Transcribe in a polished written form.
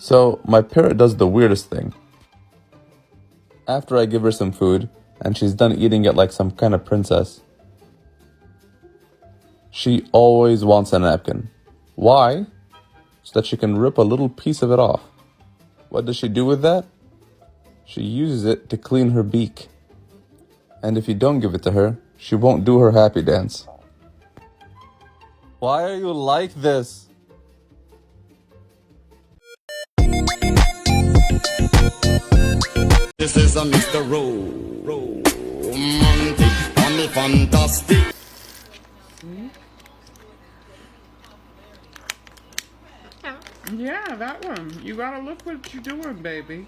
So, my parrot does the weirdest thing. After I give her some food, and she's done eating it like some kind of princess, she always wants a napkin. Why? So that she can rip a little piece of it off. What does she do with that? She uses it to clean her beak. And if you don't give it to her, she won't do her happy dance. Why are you like this? This is a Mr. Romantic, funny, fantastic. Yeah, that one. You gotta look what you're doing, baby.